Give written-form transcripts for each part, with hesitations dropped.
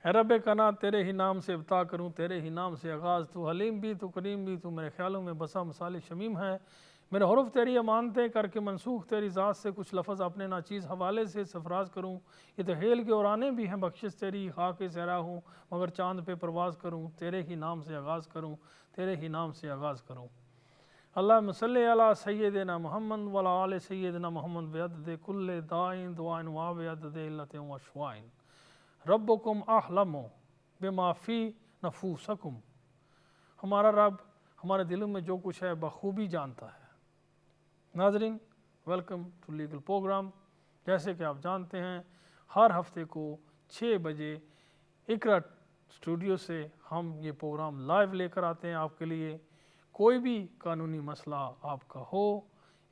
اے رب کنا تیرے ہی نام سے ابتدا کروں، تیرے ہی نام سے آغاز، تو حلیم بھی تو کریم بھی، تو میرے خیالوں میں بسا مثال شمیم ہے۔ میرے حروف تیری امانتیں کر کے منسوخ تیری ذات سے، کچھ لفظ اپنے ناچیز حوالے سے سفراز کروں۔ یہ تو ہیل کے اورانے بھی ہیں بخشش تیری، خاک صحرا ہوں مگر چاند پہ پرواز کروں، تیرے ہی نام سے آغاز کروں، تیرے ہی نام سے آغاز کروں۔ اللہم صلی علی سیدنا محمد وعلی آل سیدنا محمد بعدد کل دائن دعائن و بعدد علت و شوائن۔ ربکم اعلم بما فی نفوسکم، ہمارا رب ہمارے دلوں میں جو کچھ ہے بخوبی جانتا ہے۔ ناظرین، ویلکم ٹو لیگل پروگرام۔ جیسے کہ آپ جانتے ہیں ہر ہفتے کو 6 بجے اقرا اسٹوڈیو سے ہم یہ پروگرام لائیو لے کر آتے ہیں آپ کے لیے۔ کوئی بھی قانونی مسئلہ آپ کا ہو،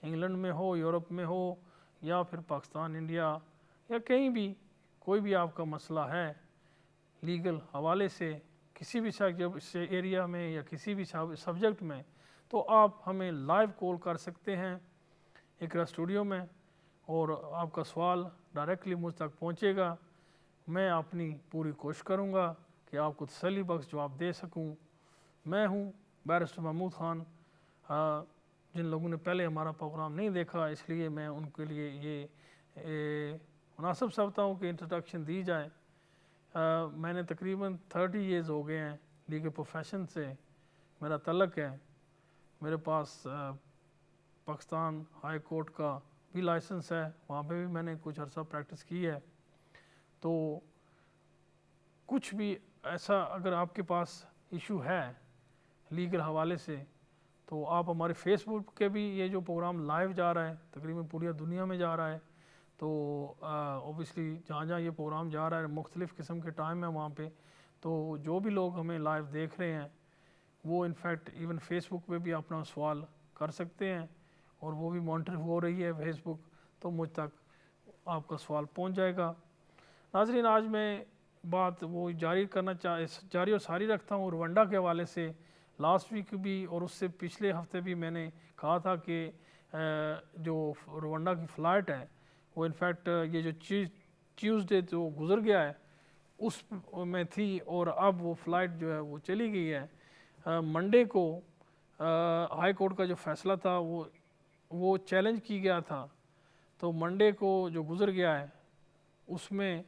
انگلینڈ میں ہو، یورپ میں ہو، یا پھر پاکستان، انڈیا، یا کہیں بھی کوئی بھی آپ کا مسئلہ ہے لیگل حوالے سے کسی بھی ایریا میں یا کسی بھی سبجیکٹ میں، تو آپ ہمیں لائیو کال کر سکتے ہیں اقرا اسٹوڈیو میں، اور آپ کا سوال ڈائریکٹلی مجھ تک پہنچے گا۔ میں اپنی پوری کوشش کروں گا کہ آپ کو تسلی بخش جواب دے سکوں۔ میں ہوں بیرسٹر محمود خان۔ جن لوگوں نے پہلے ہمارا پروگرام نہیں دیکھا، اس لیے میں ان کے لیے یہ مناسب سمجھتا ہوں کہ انٹروڈکشن دی جائے۔ میں نے تقریباً 30 ایئرز ہو گئے ہیں لیگل پروفیشن سے میرا تعلق ہے۔ میرے پاس پاکستان ہائی کورٹ کا بھی لائسنس ہے، وہاں پہ بھی میں نے کچھ عرصہ پریکٹس کی ہے۔ تو کچھ بھی ایسا اگر آپ کے پاس ایشو ہے لیگل حوالے سے، تو آپ ہمارے فیس بک کے بھی یہ جو پروگرام لائیو جا رہا ہے تقریباً پوری دنیا میں جا رہا ہے، تو اوبیسلی جہاں جہاں یہ پروگرام جا رہا ہے مختلف قسم کے ٹائم ہے وہاں پہ، تو جو بھی لوگ ہمیں لائیو دیکھ رہے ہیں وہ انفیکٹ ایون فیس بک پہ بھی اپنا سوال کر سکتے ہیں، اور وہ بھی مانیٹر ہو رہی ہے فیس بک، تو مجھ تک آپ کا سوال پہنچ جائے گا۔ ناظرین، آج میں بات وہ جاری و ساری رکھتا ہوں روانڈا کے حوالے سے۔ لاسٹ ویک بھی اور اس سے پچھلے ہفتے بھی میں نے کہا تھا کہ جو روانڈا کی فلائٹ ہے وہ انفیکٹ یہ جو ٹیوزڈے جو گزر گیا ہے اس میں تھی، اور اب وہ فلائٹ جو ہے وہ چلی گئی ہے۔ منڈے کو ہائی کورٹ کا جو فیصلہ تھا وہ چیلنج کی گیا تھا، تو منڈے کو جو گزر گیا ہے اس میں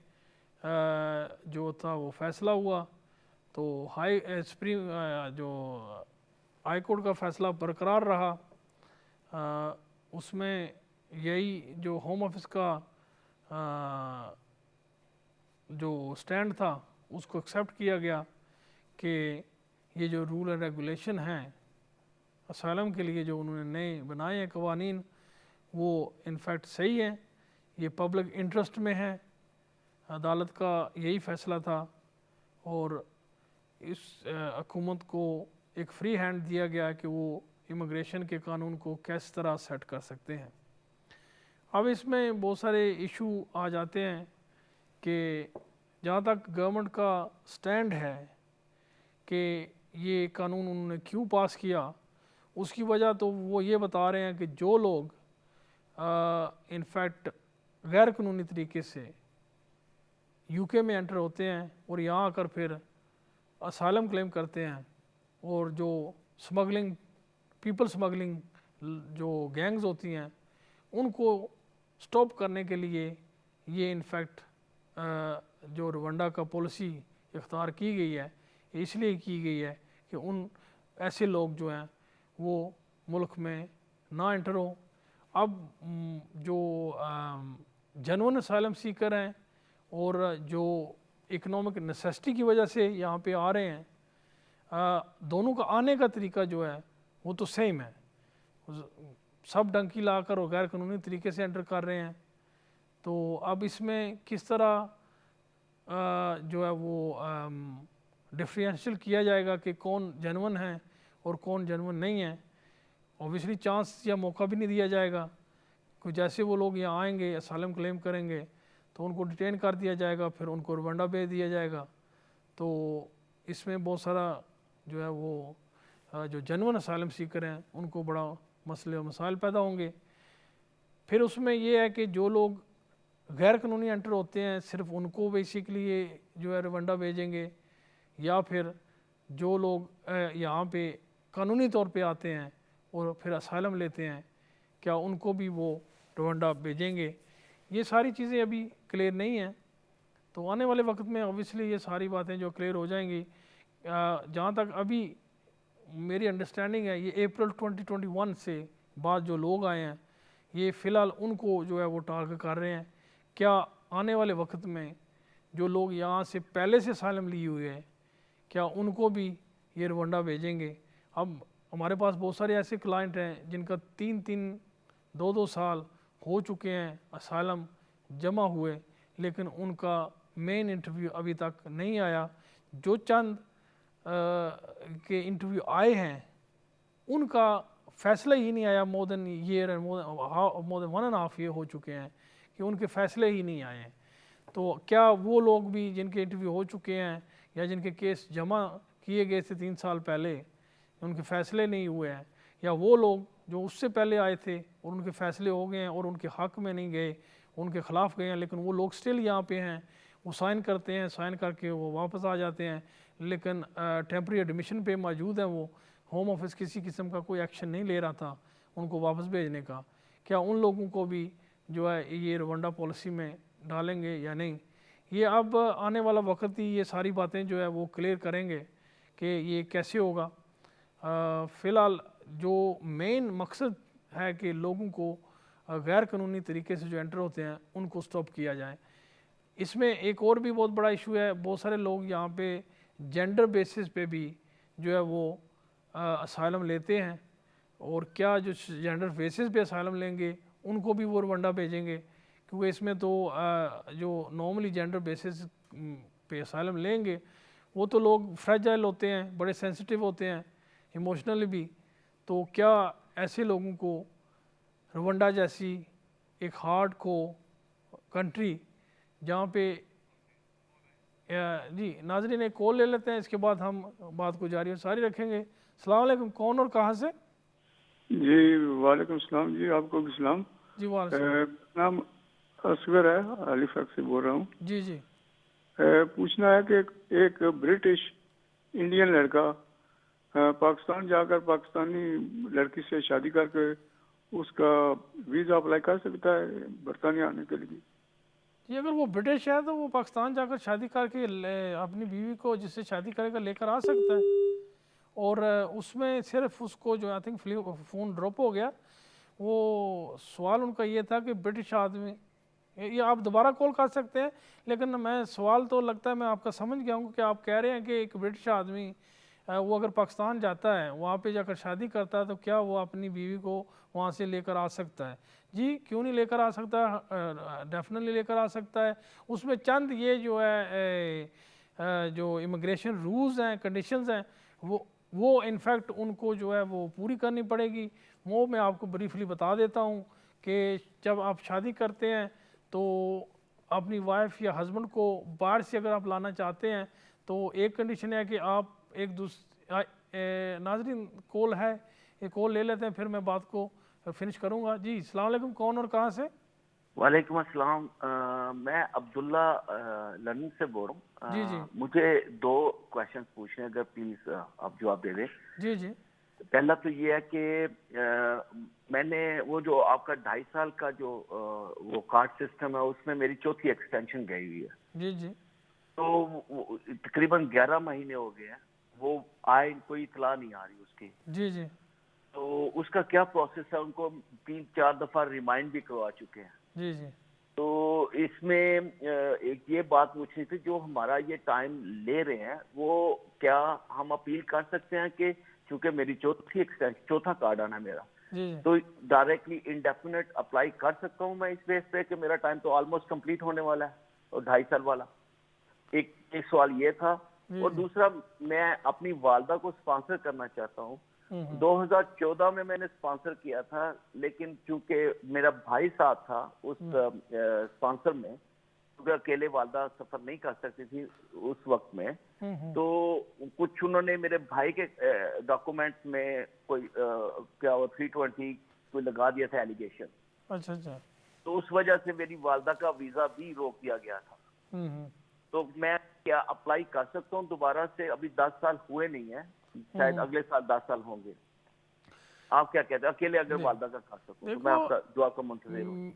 جو تھا وہ فیصلہ ہوا، تو جو ہائی کورٹ کا فیصلہ برقرار رہا۔ اس میں یہی جو ہوم آفس کا جو سٹینڈ تھا اس کو ایکسیپٹ کیا گیا کہ یہ جو رول اینڈ ریگولیشن ہیں اسائلم کے لیے جو انہوں نے نئے بنائے ہیں قوانین، وہ انفیکٹ صحیح ہیں، یہ پبلک انٹرسٹ میں ہے۔ عدالت کا یہی فیصلہ تھا، اور اس حکومت کو ایک فری ہینڈ دیا گیا کہ وہ امیگریشن کے قانون کو کس طرح سیٹ کر سکتے ہیں۔ اب اس میں بہت سارے ایشو آ جاتے ہیں کہ جہاں تک گورنمنٹ کا سٹینڈ ہے کہ یہ قانون انہوں نے کیوں پاس کیا، اس کی وجہ تو وہ یہ بتا رہے ہیں کہ جو لوگ انفیکٹ غیر قانونی طریقے سے یو کے میں انٹر ہوتے ہیں اور یہاں آ کر پھر اسائلم کلیم کرتے ہیں، اور جو پیپل سمگلنگ جو گینگز ہوتی ہیں ان کو سٹاپ کرنے کے لیے یہ انفیکٹ جو روانڈا کا پالیسی اختیار کی گئی ہے، اس لیے کی گئی ہے کہ ان ایسے لوگ جو ہیں وہ ملک میں نہ انٹر ہوں۔ اب جو جنون اسائلم سیکر ہیں اور جو اکنامک نیسیسٹی کی وجہ سے یہاں پہ آ رہے ہیں، دونوں کا آنے کا طریقہ جو ہے وہ تو سیم ہے، سب ڈنکی لا کر اور غیر قانونی طریقے سے انٹر کر رہے ہیں۔ تو اب اس میں کس طرح جو ہے وہ ڈفرینشیل کیا جائے گا کہ کون جنون ہے اور کون جنون نہیں ہے، اوبیسلی چانس یا موقع بھی نہیں دیا جائے گا، کہ جیسے وہ لوگ یہاں آئیں گے اسائلم کلیم کریں گے تو ان کو ڈیٹین کر دیا جائے گا، پھر ان کو روانڈا بھیج دیا جائے گا۔ تو اس میں بہت سارا جو ہے وہ جو جنون اسائلم سیکر ہیں ان کو بڑا مسئلے و مسائل پیدا ہوں گے۔ پھر اس میں یہ ہے کہ جو لوگ غیر قانونی انٹر ہوتے ہیں صرف ان کو بیسیکلی یہ جو ہے روانڈا بھیجیں گے، یا پھر جو لوگ یہاں پہ قانونی طور پہ آتے ہیں اور پھر اسائلم لیتے ہیں کیا ان کو بھی وہ روانڈا بھیجیں گے؟ یہ ساری چیزیں ابھی کلیئر نہیں ہیں، تو آنے والے وقت میں اوبیسلی یہ ساری باتیں جو کلیئر ہو جائیں گی۔ جہاں تک ابھی میری انڈرسٹینڈنگ ہے، یہ اپریل 2021 سے بعد جو لوگ آئے ہیں یہ فی الحال ان کو جو ہے وہ ٹارگٹ کر رہے ہیں، کیا آنے والے وقت میں جو لوگ یہاں سے پہلے سے اسائلم لیے ہوئے ہیں کیا ان کو بھی یہ روانڈا بھیجیں گے؟ اب ہمارے پاس بہت سارے ایسے کلائنٹ ہیں جن کا 2 سال ہو چکے ہیں اسائلم جمع ہوئے، لیکن ان کا مین انٹرویو ابھی تک نہیں آیا۔ جو چند کے انٹرویو آئے ہیں ان کا فیصلہ ہی نہیں آیا، مور دین 1.5 ایئر ہو چکے ہیں کہ ان کے فیصلے ہی نہیں آئے ہیں۔ تو کیا وہ لوگ بھی جن کے انٹرویو ہو چکے ہیں یا جن کے کیس جمع کیے گئے تھے 3 سال پہلے ان کے فیصلے نہیں ہوئے ہیں، یا وہ لوگ جو اس سے پہلے آئے تھے اور ان کے فیصلے ہو گئے ہیں اور ان کے حق میں نہیں گئے، ان کے خلاف گئے ہیں، لیکن وہ لوگ سٹل یہاں پہ ہیں، وہ سائن کرتے ہیں، سائن کر کے وہ واپس آ جاتے ہیں، لیکن ٹیمپری ایڈمیشن پہ موجود ہیں، وہ ہوم آفس کسی قسم کا کوئی ایکشن نہیں لے رہا تھا ان کو واپس بھیجنے کا، کیا ان لوگوں کو بھی جو ہے یہ روانڈا پالیسی میں ڈالیں گے یا نہیں؟ یہ اب آنے والا وقت ہی یہ ساری باتیں جو ہے وہ کلیئر کریں گے کہ یہ کیسے ہوگا۔ فی الحال جو مین مقصد ہے کہ لوگوں کو غیر قانونی طریقے سے جو انٹر ہوتے ہیں ان کو سٹاپ کیا جائے۔ اس میں ایک اور بھی بہت بڑا ایشو ہے، بہت سارے لوگ یہاں پہ جینڈر بیسس پہ بھی جو ہے وہ اسائلم لیتے ہیں، اور کیا جو جینڈر بیسس پہ اسائلم لیں گے ان کو بھی وہ روانڈا بھیجیں گے؟ کیونکہ اس میں تو جو نارملی جینڈر بیسس پہ اسائلم لیں گے وہ تو لوگ فریجائل ہوتے ہیں، بڑے سینسٹیو ہوتے ہیں ایموشنلی بھی، تو کیا ایسے لوگوں کو روانڈا جیسی ایک ہارڈ کو کنٹری جہاں پہ جی ناظرین ایک کال لے لیتے ہیں، اس کے بعد ہم بات کو جاری و ساری رکھیں گے۔ السلام علیکم، کون اور کہاں سے؟ جی وعلیکم السلام، جی آپ کو بھی سلام۔ جی وعلیکم نام اصغر ہے، ہالی فیکٹ سے بول رہا ہوں۔ جی جی پوچھنا ہے کہ ایک برٹش انڈین لڑکا پاکستان جا کر پاکستانی لڑکی سے شادی کر کے اس کا ویزا اپلائی کر سکتا ہے برطانیہ آنے کے لیے؟ جی اگر وہ برٹش ہے تو وہ پاکستان جا کر شادی کر کے اپنی بیوی کو جس سے شادی کرے گا لے کر آ سکتا ہے، اور اس میں صرف اس کو جو آئی تھنک فون ڈراپ ہو گیا، وہ سوال ان کا یہ تھا کہ برٹش آدمی، یہ آپ دوبارہ کال کر سکتے ہیں، لیکن میں سوال تو لگتا ہے میں آپ کا سمجھ گیا ہوں کہ آپ کہہ رہے ہیں کہ ایک برٹش آدمی وہ اگر پاکستان جاتا ہے وہاں پہ جا کر شادی کرتا ہے تو کیا وہ اپنی بیوی کو وہاں سے لے کر آ سکتا ہے؟ جی کیوں نہیں لے کر آ سکتا ہے، ڈیفینیٹلی لے کر آ سکتا ہے۔ اس میں چند یہ جو ہے جو امیگریشن رولز ہیں، کنڈیشنز ہیں، وہ انفیکٹ ان کو جو ہے وہ پوری کرنی پڑے گی۔ وہ میں آپ کو بریفلی بتا دیتا ہوں کہ جب آپ شادی کرتے ہیں تو اپنی وائف یا ہسبینڈ کو باہر سے اگر آپ لانا چاہتے ہیں تو ایک کنڈیشن ہے کہ آپ ایک دوسرے ناظرین کال ہے، ایک کال لے لیتے ہیں پھر میں بات کو فنش کروں گا۔ جی السلام علیکم، کون اور کہاں سے؟ وعلیکم السلام، میں عبداللہ لندن سے بول رہا ہوں۔ جی جی مجھے 2 کویشچنز پوچھنے اگر پلیز آپ جواب دے دیں۔ جی جی پہلا تو یہ ہے کہ میں نے وہ جو آپ کا 2.5 سال کا جو وہ کارڈ سسٹم ہے اس میں میری 4تھی ایکسٹینشن گئی ہوئی ہے، جی جی تو تقریباً 11 مہینے ہو گئے ہیں، وہ آئے کوئی اطلاع نہیں آ رہی اس کی، جی جی تو اس کا کیا پروسیس ہے؟ ان کو 3-4 دفعہ ریمائنڈ بھی کروا چکے ہیں۔ جی جی تو اس میں ایک یہ بات پوچھنی تھی، جو ہمارا یہ ٹائم لے رہے ہیں وہ کیا ہم اپیل کر سکتے ہیں کہ چونکہ میری 4تھا کارڈ آنا ہے میرا، جی تو ڈائریکٹلی انڈیفینٹ اپلائی کر سکتا ہوں میں اس بیس پہ کہ میرا ٹائم تو آلموسٹ کمپلیٹ ہونے والا ہے اور 2.5 سال والا؟ ایک سوال یہ تھا، اور دوسرا میں اپنی والدہ کو اسپانسر کرنا چاہتا ہوں۔ 2014 میں نے اسپانسر کیا تھا، لیکن چونکہ میرا بھائی ساتھ تھا اس اسپانسر میں، کیونکہ اکیلے والدہ سفر نہیں کر سکتی تھی اس وقت میں، تو کچھ انہوں نے میرے بھائی کے ڈاکومنٹس میں کوئی کیا وہ 320 کوئی لگا دیا تھا ایلیگیشن۔ اچھا اچھا تو اس وجہ سے میری والدہ کا ویزا بھی روک دیا گیا تھا. تو میں کیا اپلائی کر سکتا ہوں دوبارہ سے؟ ابھی 10 سال ہوئے نہیں ہیں, شاید اگلے سال 10 سال ہوں گے. آپ کیا کہتے ہیں, اکیلے اگر والدہ کا کر سکوں تو میں آپ کا دعا کا منتظر ہوں.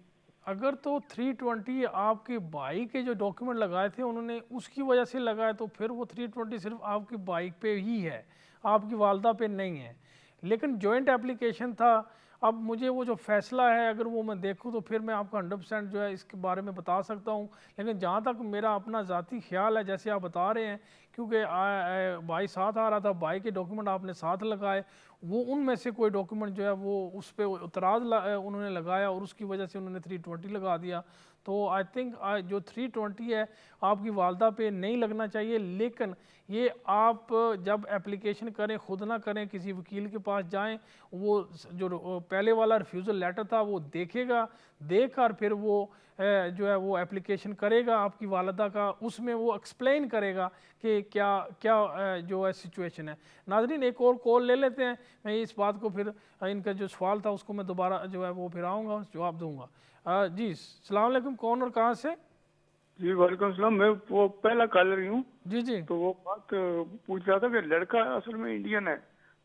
اگر تو 320 آپ کے بھائی کے جو ڈاکیومنٹ لگائے تھے انہوں نے اس کی وجہ سے لگائے, تو پھر وہ 320 صرف آپ کی بائک پہ ہی ہے, آپ کی والدہ پہ نہیں ہے. لیکن جوائنٹ اپلیکیشن تھا. اب مجھے وہ جو فیصلہ ہے اگر وہ میں دیکھوں تو پھر میں آپ کو 100% جو ہے اس کے بارے میں بتا سکتا ہوں. لیکن جہاں تک میرا اپنا ذاتی خیال ہے, جیسے آپ بتا رہے ہیں, کیونکہ بھائی ساتھ آ رہا تھا, بھائی کے ڈاکیومنٹ آپ نے ساتھ لگائے, وہ ان میں سے کوئی ڈاکیومنٹ جو ہے وہ اس پہ اعتراض انہوں نے لگایا اور اس کی وجہ سے انہوں نے 320 لگا دیا. تو آئی تھنک جو 320 ہے آپ کی والدہ پہ نہیں لگنا چاہیے. لیکن یہ آپ جب اپلیکیشن کریں خود نہ کریں, کسی وکیل کے پاس جائیں, وہ جو پہلے والا ریفیوزل لیٹر تھا وہ دیکھے گا, دیکھ کر پھر وہ جو ہے وہ اپلیکیشن کرے گا آپ کی والدہ کا, اس میں وہ ایکسپلین کرے گا کہ کیا جو ہے سچویشن ہے. ناظرین ایک اور کال لے لیتے ہیں, میں اس بات کو پھر ان کا جو سوال تھا اس کو میں دوبارہ جو ہے وہ پھر آؤں گا, جواب دوں گا. جی السلام علیکم, کون اور کہاں سے؟ جی وعلیکم السلام, میں وہ پہلا کالر ہی ہوں. جی جی تو وہ بات پوچھ رہا تھا کہ لڑکا اصل میں انڈین ہے,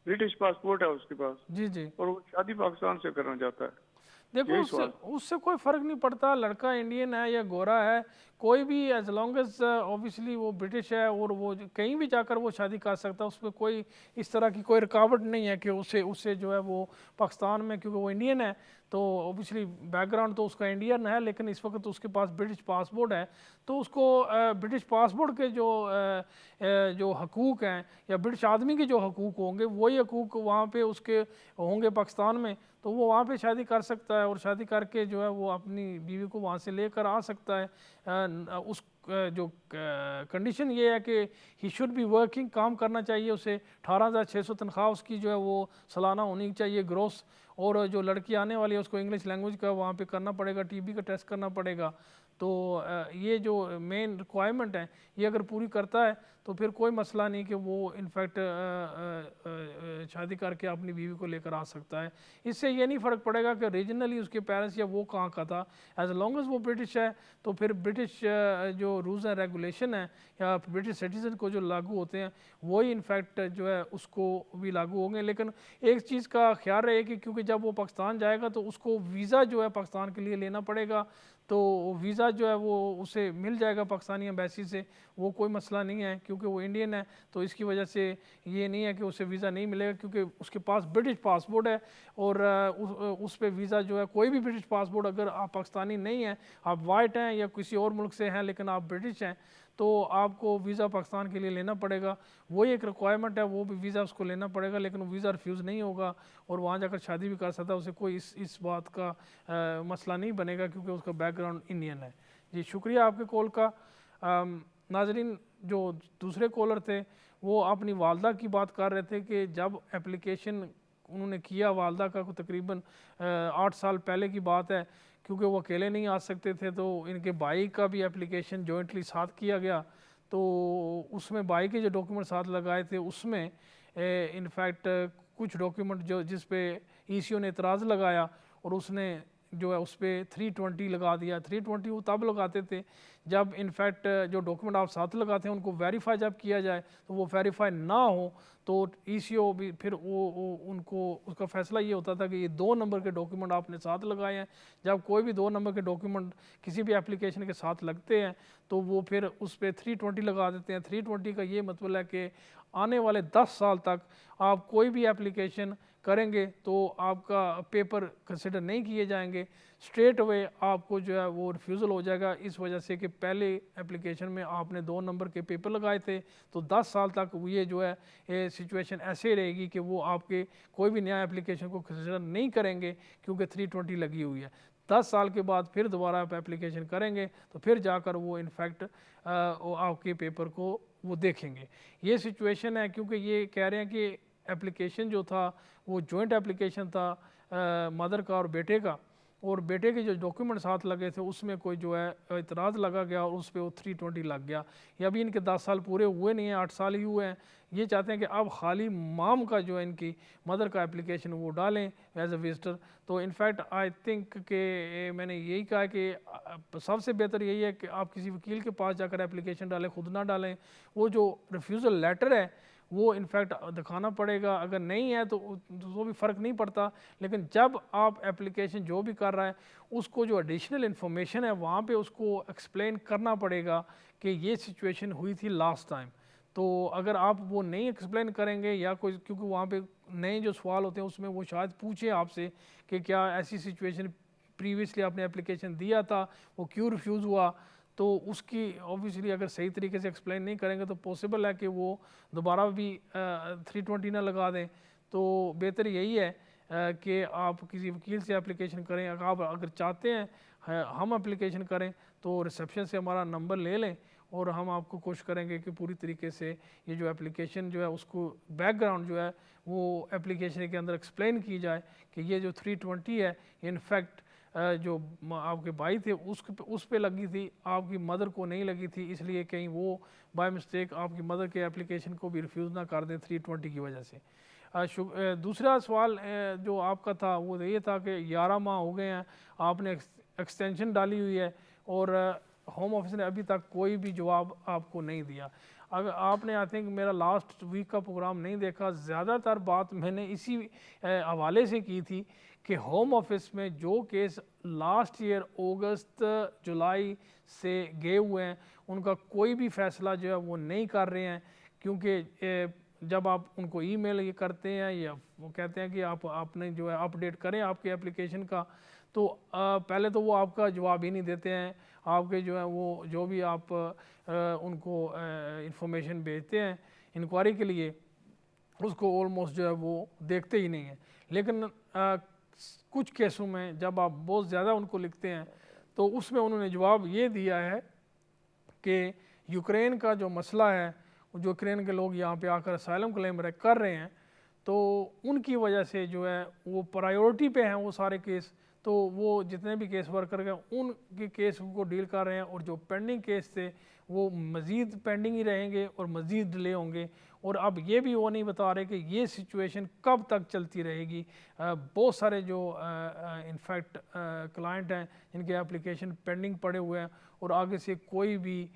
برٹش پاسپورٹ ہے اس کے پاس, جی جی اور وہ شادی پاکستان سے کرنا چاہتا ہے. دیکھو اس سے کوئی فرق نہیں پڑتا, لڑکا انڈین ہے یا گورا ہے, کوئی بھی ایز لانگ ایز اوبیسلی وہ برٹش ہے اور وہ کہیں بھی جا کر وہ شادی کر سکتا ہے. اس میں کوئی اس طرح کی کوئی رکاوٹ نہیں ہے کہ اسے جو ہے وہ پاکستان میں, کیونکہ وہ انڈین ہے تو اوبیسلی بیک گراؤنڈ تو اس کا انڈین ہے, لیکن اس وقت اس کے پاس برٹش پاسپورٹ ہے. تو اس کو برٹش پاسپورٹ کے جو حقوق ہیں یا برٹش آدمی کے جو حقوق ہوں گے وہی حقوق وہاں پہ اس کے ہوں گے پاکستان میں, تو وہ وہاں پہ شادی کر سکتا ہے اور شادی کر کے جو ہے وہ اپنی بیوی کو وہاں سے لے کر آ سکتا ہے. اس جو کنڈیشن یہ ہے کہ ہی شوڈ بی ورکنگ, کام کرنا چاہیے اسے, 18,600 تنخواہ اس کی جو ہے وہ سالانہ ہونی چاہیے گروس. اور جو لڑکی آنے والی ہے اس کو انگلش لینگویج کا وہاں پہ کرنا پڑے گا, TB کا ٹیسٹ کرنا پڑے گا. تو یہ جو مین ریکوائرمنٹ ہے یہ اگر پوری کرتا ہے تو پھر کوئی مسئلہ نہیں کہ وہ انفیکٹ شادی کر کے اپنی بیوی کو لے کر آ سکتا ہے. اس سے یہ نہیں فرق پڑے گا کہ ریجنلی اس کے پیرنٹس یا وہ کہاں کا تھا, ایز لانگ ایز وہ برٹش ہے تو پھر برٹش جو رولز اینڈ ریگولیشن ہیں یا برٹش سٹیزن کو جو لاگو ہوتے ہیں وہی انفیکٹ جو ہے اس کو بھی لاگو ہوں گے. لیکن ایک چیز کا خیال رہے کہ کیونکہ جب وہ پاکستان جائے گا تو اس کو ویزا جو ہے پاکستان کے لیے لینا پڑے گا, تو ویزا جو ہے وہ اسے مل جائے گا پاکستانی ایمبیسی سے, وہ کوئی مسئلہ نہیں ہے کیونکہ وہ انڈین ہے. تو اس کی وجہ سے یہ نہیں ہے کہ اسے ویزا نہیں ملے گا, کیونکہ اس کے پاس برٹش پاسپورٹ ہے اور اس پہ ویزا جو ہے کوئی بھی برٹش پاسپورٹ, اگر آپ پاکستانی نہیں ہیں, آپ وائٹ ہیں یا کسی اور ملک سے ہیں لیکن آپ برٹش ہیں, تو آپ کو ویزا پاکستان کے لیے لینا پڑے گا. وہی ایک ریکوائرمنٹ ہے, وہ بھی ویزا اس کو لینا پڑے گا, لیکن ویزا ریفیوز نہیں ہوگا اور وہاں جا کر شادی بھی کر سکتا ہے. اسے کوئی اس بات کا مسئلہ نہیں بنے گا کیونکہ اس کا بیک گراؤنڈ انڈین ہے. جی شکریہ آپ کے کال کا. ناظرین جو دوسرے کالر تھے وہ اپنی والدہ کی بات کر رہے تھے کہ جب اپلیکیشن انہوں نے کیا والدہ کا تقریباً 8 سال پہلے کی بات ہے, کیونکہ وہ اکیلے نہیں آ سکتے تھے تو ان کے بھائی کا بھی اپلیکیشن جوائنٹلی ساتھ کیا گیا. تو اس میں بھائی کے جو ڈاکیومنٹ ساتھ لگائے تھے اس میں انفیکٹ کچھ ڈاکیومنٹ جس پہ ECO نے اعتراض لگایا اور اس نے جو ہے اس پہ 320 لگا دیا. 320 وہ تب لگاتے تھے جب انفیکٹ جو ڈاکیومنٹ آپ ساتھ لگاتے ہیں ان کو ویریفائی جب کیا جائے تو وہ ویریفائی نہ ہو تو ECO بھی پھر وہ ان کو اس کا فیصلہ یہ ہوتا تھا کہ یہ 2 نمبر کے ڈاکیومنٹ آپ نے ساتھ لگائے ہیں. جب کوئی بھی 2 نمبر کے ڈاکیومنٹ کسی بھی اپلیکیشن کے ساتھ لگتے ہیں تو وہ پھر اس پہ 320 لگا دیتے ہیں. 320 کا یہ مطلب ہے کہ آنے والے 10 سال تک آپ کوئی بھی اپلیکیشن کریں گے تو آپ کا پیپر کنسیڈر نہیں کیے جائیں گے, اسٹریٹ اوے آپ کو جو ہے وہ ریفیوزل ہو جائے گا, اس وجہ سے کہ پہلے اپلیکیشن میں آپ نے 2 نمبر کے پیپر لگائے تھے. تو 10 سال تک یہ جو ہے سچویشن ایسے رہے گی کہ وہ آپ کے کوئی بھی نیا اپلیکیشن کو کنسیڈر نہیں کریں گے کیونکہ 320 لگی ہوئی ہے. 10 سال کے بعد پھر دوبارہ آپ اپلیکیشن کریں گے تو پھر جا کر وہ انفیکٹ آپ کے پیپر کو وہ دیکھیں گے. یہ سچویشن ہے کیونکہ یہ کہہ رہے ہیں کہ اپلیکیشن جو تھا وہ جوائنٹ اپلیکیشن تھا مدر کا اور بیٹے کا, اور بیٹے کے جو ڈاکیومنٹ ساتھ لگے تھے اس میں کوئی جو ہے اعتراض لگا گیا اور اس پہ وہ 320 لگ گیا. یہ ابھی ان کے 10 سال پورے ہوئے نہیں ہیں, 8 سال ہی ہوئے ہیں. یہ چاہتے ہیں کہ اب خالی مام کا جو ہے ان کی مدر کا اپلیکیشن وہ ڈالیں ایز اے وزٹر. تو انفیکٹ آئی تھنک کہ میں نے یہی کہا کہ سب سے بہتر یہی ہے کہ آپ کسی وکیل کے پاس جا کر اپلیکیشن ڈالیں, خود نہ ڈالیں. وہ جو ریفیوزل لیٹر ہے وہ انفیکٹ دکھانا پڑے گا, اگر نہیں ہے تو وہ بھی فرق نہیں پڑتا. لیکن جب آپ اپلیکیشن جو بھی کر رہا ہے اس کو جو ایڈیشنل انفارمیشن ہے وہاں پہ اس کو ایکسپلین کرنا پڑے گا کہ یہ سچویشن ہوئی تھی لاسٹ ٹائم. تو اگر آپ وہ نہیں ایکسپلین کریں گے یا کوئی, کیونکہ وہاں پہ نئے جو سوال ہوتے ہیں اس میں وہ شاید پوچھیں آپ سے کہ کیا ایسی سچویشن پریویسلی آپ نے اپلیکیشن دیا تھا, وہ کیوں ریفیوز ہوا, تو اس کی اوبیسلی اگر صحیح طریقے سے ایکسپلین نہیں کریں گے تو پاسبل ہے کہ وہ دوبارہ بھی 320 نہ لگا دیں. تو بہتر یہی ہے کہ آپ کسی وکیل سے اپلیکیشن کریں. آپ اگر چاہتے ہیں ہم اپلیکیشن کریں تو ریسیپشن سے ہمارا نمبر لے لیں اور ہم آپ کو کوشش کریں گے کہ پوری طریقے سے یہ جو اپلیکیشن جو ہے اس کو بیک گراؤنڈ جو ہے وہ اپلیکیشن کے اندر ایکسپلین کی جائے کہ یہ جو 320 ہے انفیکٹ جو آپ کے بھائی تھے اس پہ لگی تھی, آپ کی مدر کو نہیں لگی تھی, اس لیے کہیں وہ بائی مسٹیک آپ کی مدر کے اپلیکیشن کو بھی ریفیوز نہ کر دیں 320 کی وجہ سے. دوسرا سوال جو آپ کا تھا وہ یہ تھا کہ 11 ماہ ہو گئے ہیں, آپ نے ایکسٹینشن ڈالی ہوئی ہے اور ہوم آفس نے ابھی تک کوئی بھی جواب آپ کو نہیں دیا. اگر آپ نے آئی تھنک میرا لاسٹ ویک کا پروگرام نہیں دیکھا, زیادہ تر بات میں نے اسی حوالے سے کی تھی کہ ہوم آفس میں جو کیس لاسٹ ایئر اگست جولائی سے گئے ہوئے ہیں ان کا کوئی بھی فیصلہ جو ہے وہ نہیں کر رہے ہیں. کیونکہ جب آپ ان کو ای میل یہ کرتے ہیں یا وہ کہتے ہیں کہ آپ نے جو ہے اپڈیٹ کریں آپ کے اپلیکیشن کا, تو پہلے تو وہ آپ کا جواب ہی نہیں دیتے ہیں. آپ کے جو ہے وہ جو بھی آپ ان کو انفارمیشن بھیجتے ہیں انکوائری کے لیے اس کو آلموسٹ جو ہے وہ دیکھتے ہی نہیں ہیں. لیکن کچھ کیسوں میں جب آپ بہت زیادہ ان کو لکھتے ہیں تو اس میں انہوں نے جواب یہ دیا ہے کہ یوکرین کا جو مسئلہ ہے, جو یوکرین کے لوگ یہاں پہ آ کر اسائلم کلیم کر رہے ہیں تو ان کی وجہ سے جو ہے وہ پرائیورٹی پہ ہیں وہ سارے کیس, تو وہ جتنے بھی کیس ورکر ہیں ان کے کیس کو ڈیل کر رہے ہیں, اور جو پینڈنگ کیس تھے وہ مزید پینڈنگ ہی رہیں گے اور مزید ڈیلے ہوں گے. اور اب یہ بھی وہ نہیں بتا رہے کہ یہ سچویشن کب تک چلتی رہے گی. بہت سارے جو انفیکٹ کلائنٹ ہیں جن کے اپلیکیشن پینڈنگ پڑے ہوئے ہیں اور آگے سے کوئی بھی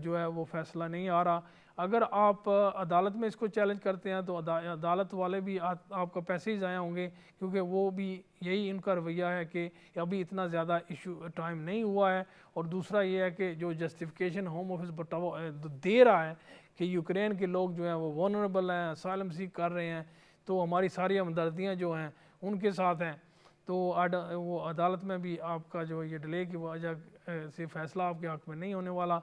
جو ہے وہ فیصلہ نہیں آ رہا. اگر آپ عدالت میں اس کو چیلنج کرتے ہیں تو عدالت والے بھی آپ کا پیسے ہی ضائع ہوں گے, کیونکہ وہ بھی یہی ان کا رویہ ہے کہ ابھی اتنا زیادہ ایشو ٹائم نہیں ہوا ہے. اور دوسرا یہ ہے کہ جو جسٹیفیکیشن ہوم آفس دے رہا ہے کہ یوکرین کے لوگ جو ہیں وہ وولنریبل ہیں, اسائلم سیک کر رہے ہیں, تو ہماری ساری ہمدردیاں جو ہیں ان کے ساتھ ہیں, تو وہ عدالت میں بھی آپ کا جو یہ ڈیلے کی وجہ سے فیصلہ آپ کے حق میں نہیں ہونے والا.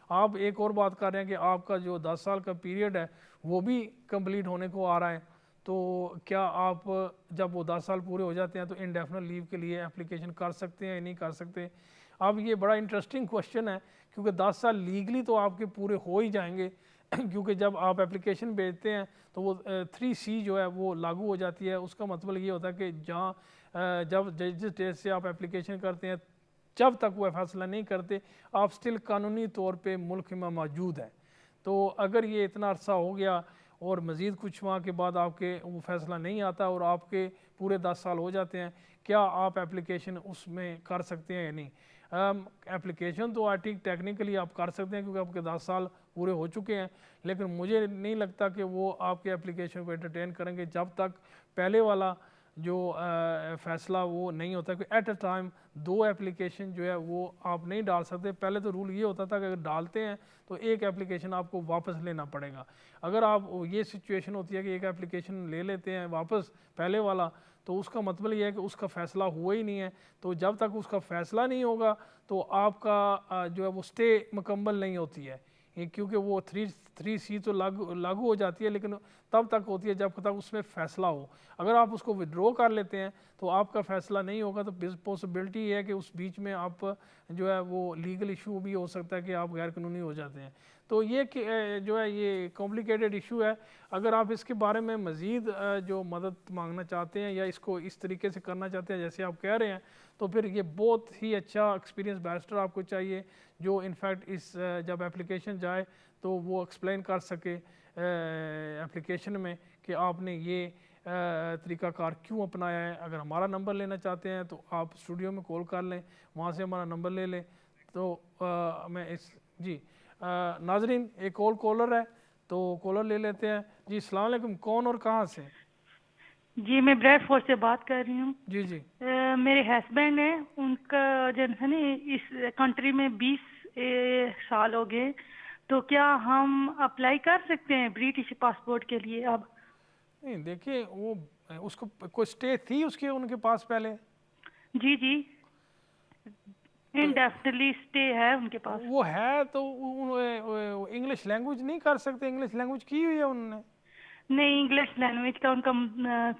آپ ایک اور بات کر رہے ہیں کہ آپ کا جو 10 سال کا پیریڈ ہے وہ بھی کمپلیٹ ہونے کو آ رہا ہے, تو کیا آپ جب وہ 10 سال پورے ہو جاتے ہیں تو انڈیفینٹ لیو کے لیے اپلیکیشن کر سکتے ہیں یا نہیں کر سکتے؟ اب یہ بڑا انٹرسٹنگ کوشچن ہے, کیونکہ 10 سال لیگلی تو آپ کے پورے ہو ہی جائیں گے کیونکہ جب آپ اپلیکیشن بھیجتے ہیں تو وہ 3C جو ہے وہ لاگو ہو جاتی ہے. اس کا مطلب یہ ہوتا ہے کہ جب جس ڈیٹ سے آپ اپلیکیشن کرتے ہیں جب تک وہ فیصلہ نہیں کرتے آپ سٹل قانونی طور پہ ملک میں موجود ہیں. تو اگر یہ اتنا عرصہ ہو گیا اور مزید کچھ ماہ کے بعد آپ کے وہ فیصلہ نہیں آتا اور آپ کے پورے 10 سال ہو جاتے ہیں, کیا آپ اپلیکیشن اس میں کر سکتے ہیں یا نہیں؟ اپلیکیشن تو ٹیکنیکلی آپ کر سکتے ہیں کیونکہ آپ کے 10 سال پورے ہو چکے ہیں, لیکن مجھے نہیں لگتا کہ وہ آپ کے اپلیکیشن کو انٹرٹین کریں گے جب تک پہلے والا جو فیصلہ وہ نہیں ہوتا. کہ ایٹ اے ٹائم 2 اپلیکیشن جو ہے وہ آپ نہیں ڈال سکتے. پہلے تو رول یہ ہوتا تھا کہ اگر ڈالتے ہیں تو ایک اپلیکیشن آپ کو واپس لینا پڑے گا. اگر آپ یہ سچویشن ہوتی ہے کہ ایک اپلیکیشن لے لیتے ہیں واپس پہلے والا, تو اس کا مطلب یہ ہے کہ اس کا فیصلہ ہوا ہی نہیں ہے. تو جب تک اس کا فیصلہ نہیں ہوگا تو آپ کا جو ہے وہ سٹے مکمل نہیں ہوتی ہے, کیونکہ وہ 3C تو لاگو ہو جاتی ہے لیکن تب تک ہوتی ہے جب تک اس میں فیصلہ ہو. اگر آپ اس کو ودرو کر لیتے ہیں تو آپ کا فیصلہ نہیں ہوگا, تو پاسبلٹی ہے کہ اس بیچ میں آپ جو ہے وہ لیگل ایشو بھی ہو سکتا ہے کہ آپ غیر قانونی ہو جاتے ہیں. تو یہ جو ہے یہ کمپلیکیٹڈ ایشو ہے. اگر آپ اس کے بارے میں مزید جو مدد مانگنا چاہتے ہیں یا اس کو اس طریقے سے کرنا چاہتے ہیں جیسے آپ کہہ رہے ہیں, تو پھر یہ بہت ہی اچھا ایکسپیرینس بیرسٹر آپ کو چاہیے جو انفیکٹ اس جب اپلیکیشن جائے تو وہ ایکسپلین کر سکے اپلیکیشن میں کہ آپ نے یہ طریقہ کار کیوں اپنایا ہے. اگر ہمارا نمبر لینا چاہتے ہیں تو آپ اسٹوڈیو میں کال کر لیں, وہاں سے ہمارا نمبر لے لیں. تو میں اس جی ناظرین ایک اور کالر ہے تو کالر لے لیتے ہیں. جی السلام علیکم, کون اور کہاں سے؟ جی میں بریڈ فورڈ سے بات کر رہی ہوں. جی جی میرے ہسبینڈ ہیں, ان کا جو ہے نا اس کنٹری میں 20 سال ہو گئے, تو کیا ہم اپلائی کر سکتے ہیں برٹش پاسپورٹ کے لیے اب؟ نہیں دیکھیے وہ اس کو کوئی اسٹے تھی اس کے ان کے پاس پہلے؟ جی جی انڈیفینیٹلی اسٹے ہے ان کے پاس. وہ ہے تو انگلش لینگویج نہیں کر سکتے؟ انگلش لینگویج کی ہوئی ہے انہوں نے. نہیں انگلش لینگویج کا ان کا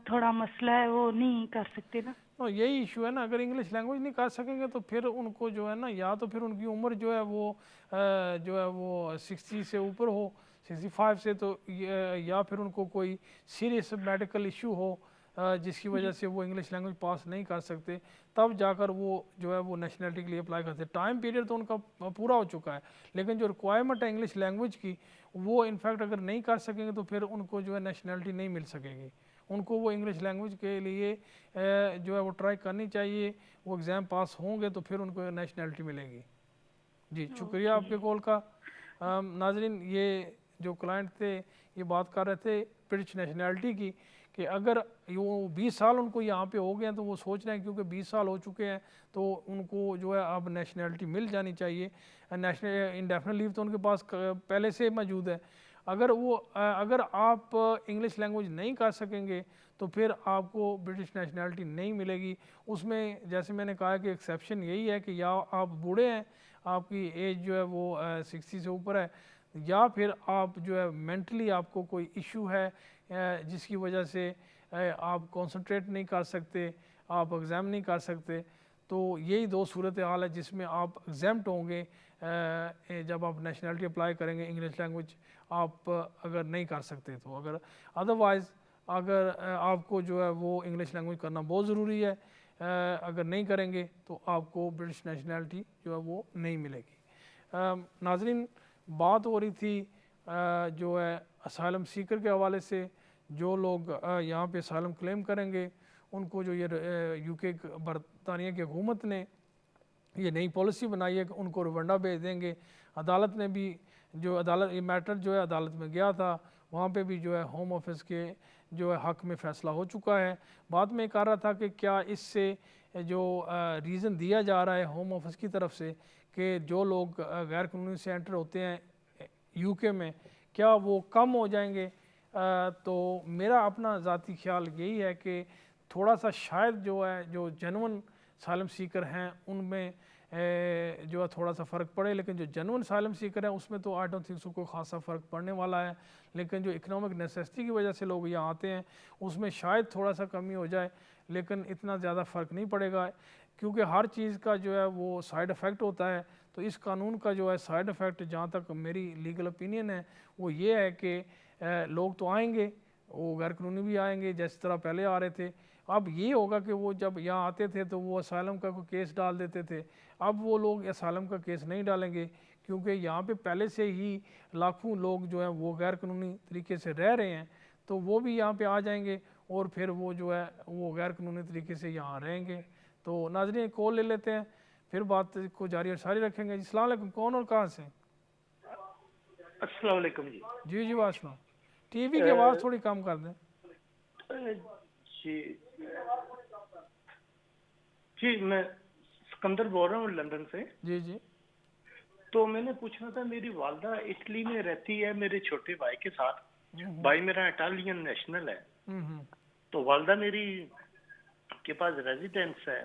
تھوڑا مسئلہ ہے, وہ نہیں کر سکتے نا. یہی ایشو ہے نا, اگر انگلش لینگویج نہیں کر سکیں گے تو پھر ان کو جو ہے نا یا تو پھر ان کی عمر جو ہے وہ 60 سے اوپر ہو, 65 سے, تو یا پھر ان کو کوئی سیریس میڈیکل ایشو ہو جس کی وجہ سے وہ انگلش لینگویج پاس نہیں کر سکتے, تب جا کر وہ جو ہے وہ نیشنلٹی کے لیے اپلائی کرتے. ٹائم پیریڈ تو ان کا پورا ہو چکا ہے, لیکن جو ریکوائرمنٹ ہے انگلش لینگویج کی وہ انفیکٹ اگر نہیں کر سکیں گے تو پھر ان کو جو ہے نیشنلٹی نہیں مل سکے گی. ان کو وہ انگلش لینگویج کے لیے جو ہے وہ ٹرائی کرنی چاہیے, وہ ایگزام پاس ہوں گے تو پھر ان کو نیشنلٹی ملے گی. جی شکریہ آپ کے کال کا. ناظرین یہ جو کلائنٹ تھے یہ بات کر رہے تھے برٹش نیشنلٹی کی, کہ اگر وہ 20 سال ان کو یہاں پہ ہو گئے ہیں تو وہ سوچ رہے ہیں کیونکہ 20 سال ہو چکے ہیں تو ان کو جو ہے اب نیشنلٹی مل جانی چاہیے. نیشنل انڈیفینٹ لیو تو ان کے پاس پہلے سے موجود ہے. اگر آپ انگلش لینگویج نہیں کر سکیں گے تو پھر آپ کو برٹش نیشنلٹی نہیں ملے گی. اس میں جیسے میں نے کہا کہ ایکسیپشن یہی ہے کہ یا آپ بوڑھے ہیں, آپ کی ایج جو ہے وہ 60 سے اوپر ہے, یا پھر آپ جو ہے مینٹلی آپ کو کوئی ایشو ہے جس کی وجہ سے آپ کنسنٹریٹ نہیں کر سکتے, آپ ایگزام نہیں کر سکتے. تو یہی دو صورتحال ہے جس میں آپ ایگزامٹ ہوں گے جب آپ نیشنلٹی اپلائی کریں گے. انگلش لینگویج آپ اگر نہیں کر سکتے تو, اگر ادروائز اگر آپ کو جو ہے وہ انگلش لینگویج کرنا بہت ضروری ہے, اگر نہیں کریں گے تو آپ کو برٹش نیشنلٹی جو ہے وہ نہیں ملے گی. ناظرین بات ہو رہی تھی جو ہے اسائلم سیکر کے حوالے سے. جو لوگ یہاں پہ اسائلم کلیم کریں گے ان کو جو یہ یو کے برطانیہ کی حکومت نے یہ نئی پالیسی بنائی ہے کہ ان کو روانڈا بھیج دیں گے. عدالت نے بھی جو یہ میٹر جو ہے عدالت میں گیا تھا, وہاں پہ بھی جو ہے ہوم آفس کے جو ہے حق میں فیصلہ ہو چکا ہے. بعد میں کہہ رہا تھا کہ کیا اس سے جو ریزن دیا جا رہا ہے ہوم آفس کی طرف سے کہ جو لوگ غیر قانونی سے انٹر ہوتے ہیں یو کے میں کیا وہ کم ہو جائیں گے؟ تو میرا اپنا ذاتی خیال یہی ہے کہ تھوڑا سا شاید جو ہے جو جنون اسائلم سیکر ہیں ان میں جو ہے تھوڑا سا فرق پڑے, لیکن جو جنون اسائلم سیکر ہیں اس میں تو آئی ڈونٹ تھنک سو کوئی خاصا فرق پڑنے والا ہے. لیکن جو اکنامک نیسیسٹی کی وجہ سے لوگ یہاں آتے ہیں اس میں شاید تھوڑا سا کمی ہو جائے, لیکن اتنا زیادہ فرق نہیں پڑے گا کیونکہ ہر چیز کا جو ہے وہ سائیڈ افیکٹ ہوتا ہے. تو اس قانون کا جو ہے سائیڈ افیکٹ جہاں تک میری لیگل اوپینین ہے وہ یہ ہے کہ لوگ تو آئیں گے, وہ غیر قانونی بھی آئیں گے جس طرح پہلے آ رہے تھے. اب یہ ہوگا کہ وہ جب یہاں آتے تھے تو وہ اسائلم کا کوئی کیس ڈال دیتے تھے, اب وہ لوگ اسائلم کا کیس نہیں ڈالیں گے کیونکہ یہاں پہ پہلے سے ہی لاکھوں لوگ جو ہیں وہ غیر قانونی طریقے سے رہ رہے ہیں, تو وہ بھی یہاں پہ آ جائیں گے اور پھر وہ جو ہے وہ غیر قانونی طریقے سے یہاں رہیں گے. تو ناظرین کال لے لیتے ہیں پھر بات کو جاری اور ساری رکھیں گے. السلام علیکم, کون اور کہاں سے؟ السلام علیکم. جی جی وعلیکم السلام. ٹی وی کی آواز تھوڑی کم کر دیں. جی میں سکندر بول رہا ہوں لندن سے. جی جی تو میں نے پوچھنا تھا, میری والدہ اٹلی میں رہتی ہے میرے چھوٹے بھائی کے ساتھ. بھائی میرا اٹالین نیشنل ہے, تو والدہ میری کے پاس ریزیڈنس ہے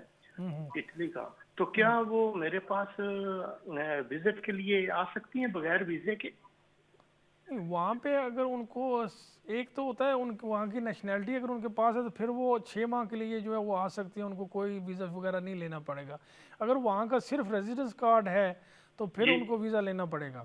اٹلی کا, تو کیا وہ میرے پاس وزٹ کے لیے آ سکتی ہیں بغیر ویزے کے؟ وہاں پہ اگر ان کو ایک تو ہوتا ہے ان وہاں کی نیشنلٹی اگر ان کے پاس ہے تو پھر وہ 6 ماہ کے لیے جو ہے وہ آ سکتی ہیں, ان کو کوئی ویزا وغیرہ نہیں لینا پڑے گا. اگر وہاں کا صرف ریزیڈنس کارڈ ہے تو پھر ان کو ویزا لینا پڑے گا.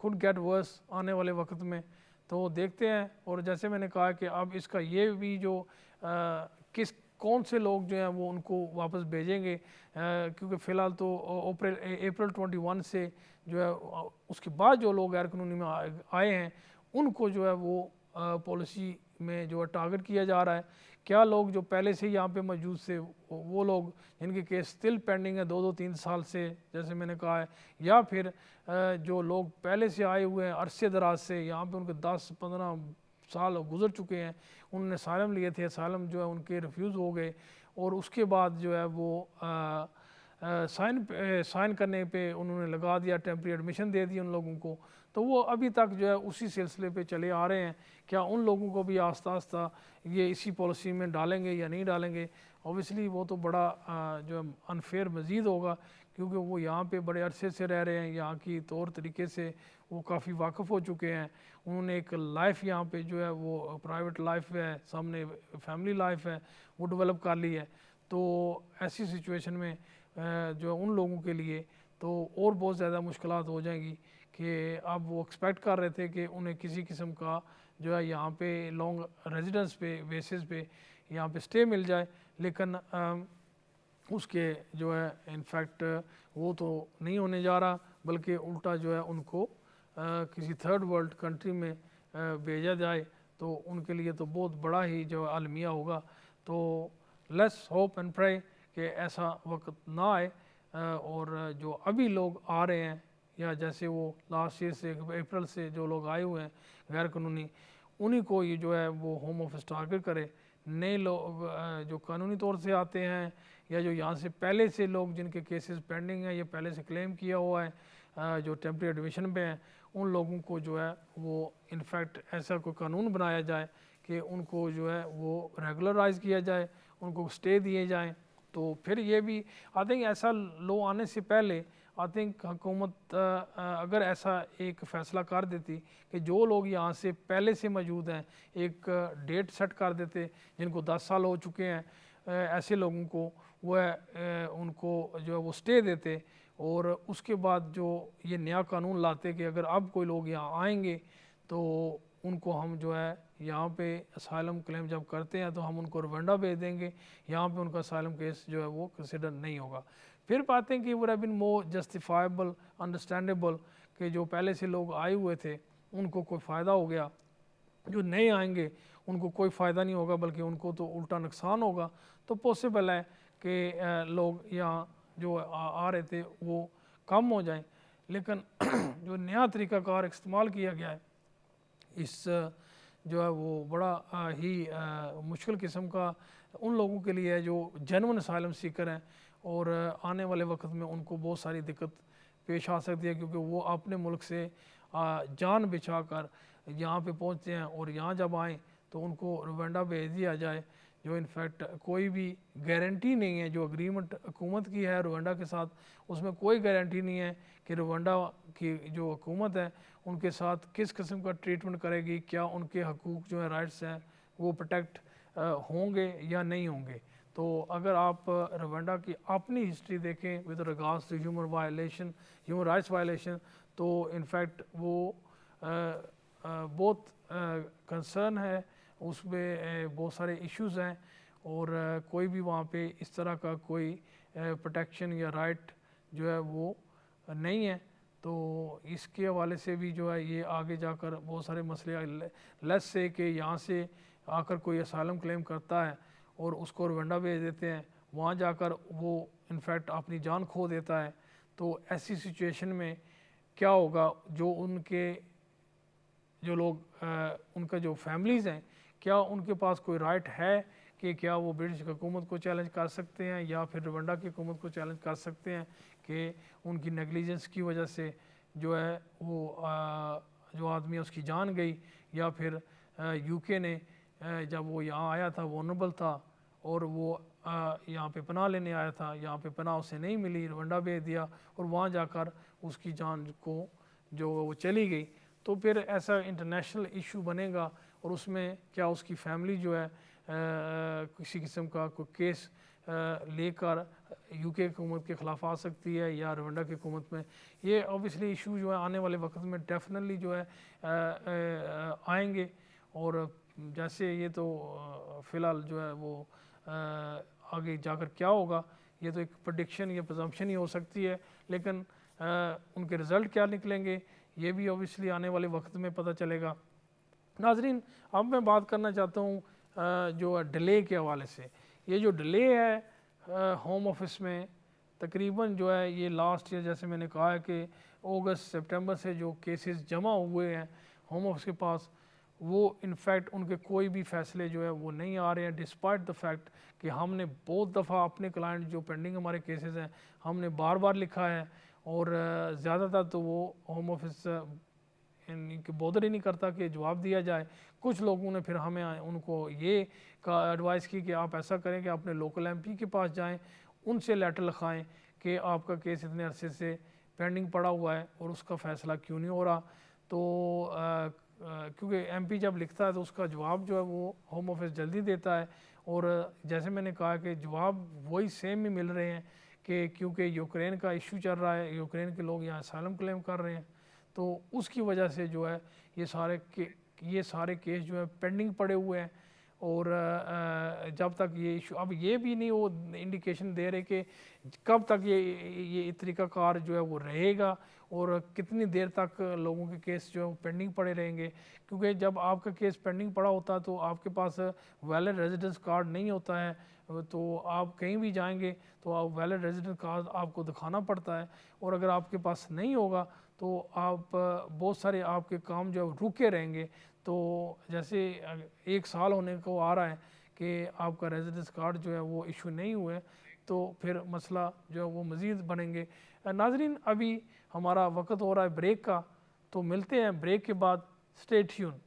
could get worse آنے والے وقت میں. تو دیکھتے ہیں. اور جیسے میں نے کہا کہ اب اس کا یہ بھی جو کون سے لوگ جو ہیں وہ ان کو واپس بھیجیں گے, کیونکہ فی الحال تو اپریل 21 سے جو ہے اس کے بعد جو لوگ غیر قانونی میں آئے ہیں ان کو جو ہے وہ پالیسی میں جو ہے ٹارگٹ کیا جا رہا ہے. کیا لوگ جو پہلے سے یہاں پہ موجود تھے وہ لوگ جن کے کیس اسٹل پینڈنگ ہے 2-3 سال سے جیسے میں نے کہا ہے, یا پھر جو لوگ پہلے سے آئے ہوئے ہیں عرصے دراز سے, یہاں پہ ان کے 10-15 سال گزر چکے ہیں, انہوں نے اسائلم لیے تھے, اسائلم جو ہے ان کے ریفیوز ہو گئے اور اس کے بعد جو ہے وہ سائن کرنے پہ انہوں نے لگا دیا, ٹیمپری ایڈمیشن دے دی ان لوگوں کو. تو وہ ابھی تک جو ہے اسی سلسلے پہ چلے آ رہے ہیں. کیا ان لوگوں کو بھی آہستہ آہستہ یہ اسی پالیسی میں ڈالیں گے یا نہیں ڈالیں گے؟ اوبیسلی وہ تو بڑا جو ہے انفیئر مزید ہوگا, کیونکہ وہ یہاں پہ بڑے عرصے سے رہ رہے ہیں, یہاں کی طور طریقے سے وہ کافی واقف ہو چکے ہیں, انہوں نے ایک لائف یہاں پہ جو ہے وہ پرائیویٹ لائف ہے, سامنے فیملی لائف ہے, وہ ڈیولپ کر لی ہے. تو ایسی سچویشن میں جو ان لوگوں کے لیے تو اور بہت زیادہ مشکلات ہو جائیں گی کہ اب وہ ایکسپیکٹ کر رہے تھے کہ انہیں کسی قسم کا جو ہے یہاں پہ لانگ ریزیڈنس پہ بیسس پہ یہاں پہ اسٹے مل جائے, لیکن اس کے جو ہے انفیکٹ وہ تو نہیں ہونے جا رہا, بلکہ الٹا جو ہے ان کو کسی تھرڈ ورلڈ کنٹری میں بھیجا جائے. تو ان کے لیے تو بہت بڑا ہی جو ہے المیہ ہوگا. تو لیٹس ہوپ اینڈ پرے کہ ایسا وقت نہ آئے, اور جو ابھی لوگ آ رہے ہیں یا جیسے وہ لاسٹ ایئر سے اپریل سے جو لوگ آئے ہوئے ہیں غیر قانونی, انہی کو یہ جو ہے وہ ہوم آفس ٹارگٹ کرے. نئے لوگ جو قانونی طور سے آتے ہیں یا جو یہاں سے پہلے سے لوگ جن کے کیسز پینڈنگ ہیں یا پہلے سے کلیم کیا ہوا ہے جو ٹیمپری ایڈمیشن پہ ہیں, ان لوگوں کو جو ہے وہ انفیکٹ ایسا کوئی قانون بنایا جائے کہ ان کو جو ہے وہ ریگولرائز کیا جائے, ان کو اسٹے دیے جائیں. تو پھر یہ بھی آئی تھنک ایسا لو آنے سے پہلے آئی تھنک حکومت اگر ایسا ایک فیصلہ کر دیتی کہ جو لوگ یہاں سے پہلے سے موجود ہیں ایک ڈیٹ سیٹ کر دیتے جن کو 10 سال ہو چکے ہیں, ایسے لوگوں کو وہ ان کو جو ہے وہ اسٹے دیتے, اور اس کے بعد جو یہ نیا قانون لاتے کہ اگر اب کوئی لوگ یہاں آئیں گے تو ان کو ہم جو ہے یہاں پہ اسائلم کلیم جب کرتے ہیں تو ہم ان کو روانڈا بھیج دیں گے, یہاں پہ ان کا اسائلم کیس جو ہے وہ کنسیڈر نہیں ہوگا. پھر باتیں کہ وہ بن مور جسٹیفائبل انڈرسٹینڈیبل کہ جو پہلے سے لوگ آئے ہوئے تھے ان کو کوئی فائدہ ہو گیا, جو نئے آئیں گے ان کو کوئی فائدہ نہیں ہوگا بلکہ ان کو تو الٹا نقصان ہوگا. تو پاسبل ہے کہ لوگ یہاں جو آ رہے تھے وہ کم ہو جائیں, لیکن جو نیا طریقہ کار استعمال کیا گیا ہے اس جو ہے وہ بڑا ہی مشکل قسم کا ان لوگوں کے لیے ہے جو جینون اسائلم سیکر ہیں, اور آنے والے وقت میں ان کو بہت ساری دقت پیش آ سکتی ہے, کیونکہ وہ اپنے ملک سے جان بچا کر یہاں پہ پہنچتے ہیں اور یہاں جب آئیں تو ان کو روانڈا بھیج دیا جائے, جو انفیکٹ کوئی بھی گارنٹی نہیں ہے. جو اگریمنٹ حکومت کی ہے روانڈا کے ساتھ اس میں کوئی گارنٹی نہیں ہے کہ روانڈا کی جو حکومت ہے ان کے ساتھ کس قسم کا ٹریٹمنٹ کرے گی, کیا ان کے حقوق جو ہیں رائٹس ہیں وہ پروٹیکٹ ہوں گے یا نہیں ہوں گے. تو اگر آپ روانڈا کی اپنی ہسٹری دیکھیں with regards to human rights violation, تو انفیکٹ وہ بہت کنسرن ہے, اس میں بہت سارے ایشوز ہیں, اور کوئی بھی وہاں پہ اس طرح کا کوئی پروٹیکشن یا رائٹ جو ہے وہ نہیں ہے. تو اس کے حوالے سے بھی جو ہے یہ آگے جا کر بہت سارے مسئلے لیس سے کہ یہاں سے آ کر کوئی اسائلم کلیم کرتا ہے اور اس کو روانڈا بھیج دیتے ہیں, وہاں جا کر وہ انفیکٹ اپنی جان کھو دیتا ہے. تو ایسی سچویشن میں کیا ہوگا, جو ان کے جو لوگ ان کا جو فیملیز ہیں کیا ان کے پاس کوئی رائٹ ہے کہ کیا وہ برٹش حکومت کو چیلنج کر سکتے ہیں یا پھر روانڈا کی حکومت کو چیلنج کر سکتے ہیں کہ ان کی نیگلیجنس کی وجہ سے جو ہے وہ جو آدمی اس کی جان گئی, یا پھر یو کے نے جب وہ یہاں آیا تھا وولنریبل تھا اور وہ یہاں پہ پناہ لینے آیا تھا, یہاں پہ پناہ اسے نہیں ملی, روانڈا بھیج دیا اور وہاں جا کر اس کی جان کو جو وہ چلی گئی. تو پھر ایسا انٹرنیشنل ایشو بنے گا, اور اس میں کیا اس کی فیملی جو ہے کسی قسم کا کوئی کیس لے کر یو کے حکومت کے خلاف آ سکتی ہے یا روانڈا کی حکومت میں. یہ اوبیسلی ایشو جو ہے آنے والے وقت میں ڈیفینیٹلی جو ہے آئیں گے, اور جیسے یہ تو فی الحال جو ہے وہ آگے جا کر کیا ہوگا یہ تو ایک پریڈکشن یا پرزمپشن ہی ہو سکتی ہے, لیکن ان کے رزلٹ کیا نکلیں گے یہ بھی اوبیسلی آنے والے وقت میں پتہ چلے گا. ناظرین, اب میں بات کرنا چاہتا ہوں جو ڈیلے کے حوالے سے. یہ جو ڈیلے ہے ہوم آفس میں تقریباً جو ہے یہ لاسٹ ایئر جیسے میں نے کہا ہے کہ اگست سپٹمبر سے جو کیسز جمع ہوئے ہیں ہوم آفس کے پاس, وہ انفیکٹ ان کے کوئی بھی فیصلے جو ہے وہ نہیں آ رہے ہیں, ڈسپائٹ دا فیکٹ کہ ہم نے بہت دفعہ اپنے کلائنٹ جو پینڈنگ ہمارے کیسز ہیں ہم نے بار بار لکھا ہے, اور زیادہ تر تو وہ ہوم آفس بودر ہی نہیں کرتا کہ جواب دیا جائے. کچھ لوگوں نے پھر ہمیں ان کو یہ ایڈوائس کی کہ آپ ایسا کریں کہ اپنے لوکل ایم پی کے پاس جائیں, ان سے لیٹر لکھائیں کہ آپ کا کیس اتنے عرصے سے پینڈنگ پڑا ہوا ہے اور اس کا فیصلہ کیوں نہیں ہو رہا. تو کیونکہ ایم پی جب لکھتا ہے تو اس کا جواب جو ہے وہ ہوم آفس جلدی دیتا ہے, اور جیسے میں نے کہا کہ جواب وہی سیم ہی مل رہے ہیں کہ کیونکہ یوکرین کا ایشو چل رہا ہے, یوکرین کے لوگ یہاں اسائلم کلیم کر رہے ہیں, تو اس کی وجہ سے جو ہے یہ سارے کیس جو ہے پینڈنگ پڑے ہوئے ہیں. اور جب تک یہ ایشو, اب یہ بھی نہیں وہ انڈیکیشن دے رہے کہ کب تک یہ طریقہ کار جو ہے وہ رہے گا اور کتنی دیر تک لوگوں کے کیس جو ہے وہ پینڈنگ پڑے رہیں گے. کیونکہ جب آپ کا کیس پینڈنگ پڑا ہوتا ہے تو آپ کے پاس ویلڈ ریزیڈنس کارڈ نہیں ہوتا ہے, تو آپ کہیں بھی جائیں گے تو آپ ویلڈ ریزیڈنس کارڈ آپ کو دکھانا پڑتا ہے, اور اگر آپ کے پاس نہیں ہوگا تو آپ بہت سارے آپ کے کام جو ہے رکے رہیں گے. تو جیسے 1 سال ہونے کو آ رہا ہے کہ آپ کا ریزیڈنس کارڈ جو ہے وہ ایشو نہیں ہوئے, تو پھر مسئلہ جو ہے وہ مزید بنیں گے. ناظرین, ابھی ہمارا وقت ہو رہا ہے بریک کا, تو ملتے ہیں بریک کے بعد. Stay tune.